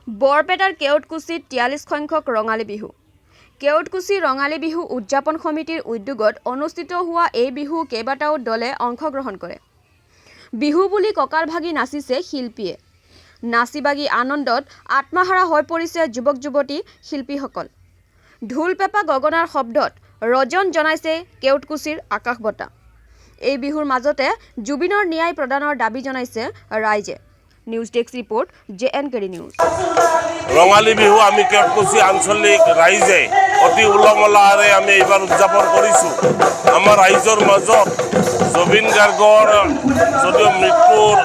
বৰপেটাৰ কেওটকুছিত ৪৩ সংখ্যক ৰঙালী বিহু। কেওটকুছি ৰঙালী বিহু উদযাপন সমিতিৰ উদ্যোগত অনুষ্ঠিত হোৱা এই বিহু কেইবাটাও দলে অংশগ্ৰহণ কৰে। বিহু বুলি কঁকাল ভাগি নাচিছে শিল্পীয়ে। নাচি বাগি আনন্দত আত্মহাৰা হৈ পৰিছে যুৱক যুৱতী শিল্পীসকল। ঢোল পেঁপা গগনাৰ শব্দত ৰজন জনাইছে কেওটকুছিৰ আকাশ বতা। এই বিহুৰ মাজতে জুবিনৰ ন্যায় প্ৰদানৰ দাবী জনাইছে ৰাইজে। News desk report JNKD news. Rongali Bihu আমি কেওটকুছি আঞ্চলিক ৰাইজে অতি উলহ-মালহেৰে আমি এইবাৰ উদযাপন কৰিছোঁ। আমাৰ ৰাইজৰ মাজত জুবিন গাৰ্গৰ যদিও মৃত্যুৰ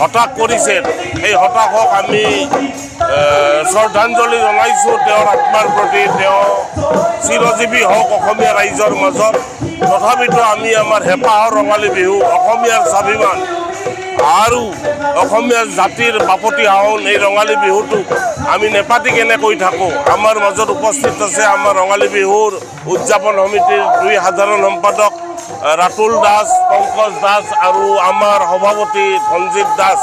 হতাশ কৰিছে, সেই হতাশক আমি শ্ৰদ্ধাঞ্জলি জনাইছোঁ তেওঁৰ আত্মাৰ প্ৰতি। তেওঁ চিৰজীৱী হওক অসমীয়া ৰাইজৰ মাজত। তথাপিতো আমি আমাৰ হেঁপাহৰ ৰঙালী বিহু, অসমীয়াৰ স্বাভিমান আৰু অসমীয়া জাতিৰ বাপতি সাহোন এই ৰঙালী বিহুটোক আমি নেপাতি কেনেকৈ থাকোঁ। আমাৰ মাজত উপস্থিত আছে আমাৰ ৰঙালী বিহুৰ উদযাপন সমিতিৰ 2 সাধাৰণ সম্পাদক ৰাতুল দাস, পংকজ দাস আৰু আমাৰ সভাপতি ধনজিত দাস।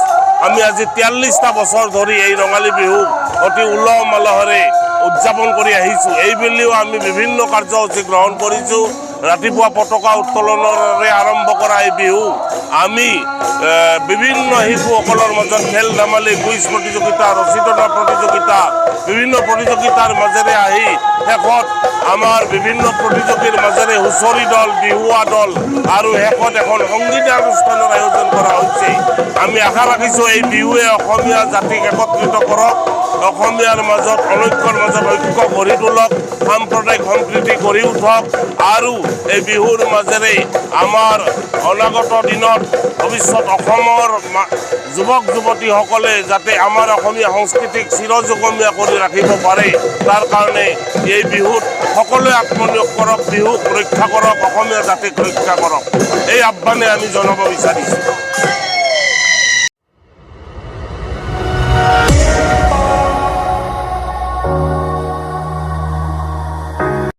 আমি আজি 43টা বছৰ ধৰি এই ৰঙালী বিহু অতি উলহ মালহেৰে উদযাপন কৰি আহিছোঁ। এইবুলিও আমি বিভিন্ন কাৰ্যসূচী গ্ৰহণ কৰিছোঁ। ৰাতিপুৱা পতাকা উত্তোলনৰে আৰম্ভ কৰা এই বিহু আমি বিভিন্ন শিশুসকলৰ মাজত খেল ধেমালি, কুইজ প্ৰতিযোগিতা, ৰচিতনা প্ৰতিযোগিতা, বিভিন্ন প্ৰতিযোগিতাৰ মাজেৰে আহি শেষত আমাৰ বিভিন্ন প্ৰতিযোগীৰ মাজেৰে হুঁচৰি দল, বিহুৱা দল আৰু শেষত এখন সংগীতানুষ্ঠানৰ আয়োজন কৰা হৈছে। আমি আশা ৰাখিছোঁ এই বিহুৱে অসমীয়া জাতিক একত্ৰিত কৰক, অসমীয়াৰ মাজত অনৈক্যৰ মাজত ঐক্য গঢ়ি তোলক, সাম্প্ৰদায়িক সম্প্ৰীতি গঢ়ি উঠক আৰু এই বিহুৰ মাজেৰে আমাৰ অনাগত দিনত ভৱিষ্যত অসমৰ যুৱক যুৱতীসকলে যাতে আমাৰ অসমীয়া সংস্কৃতিক চিৰযুগমীয়া কৰি ৰাখিব পাৰে, তাৰ কাৰণে এই বিহুত সকলোৱে আত্মনিয়োগ কৰক, বিহুক ৰক্ষা কৰক, অসমীয়া জাতিক ৰক্ষা কৰক, এই আহ্বানে আমি জনাব বিচাৰিছোঁ।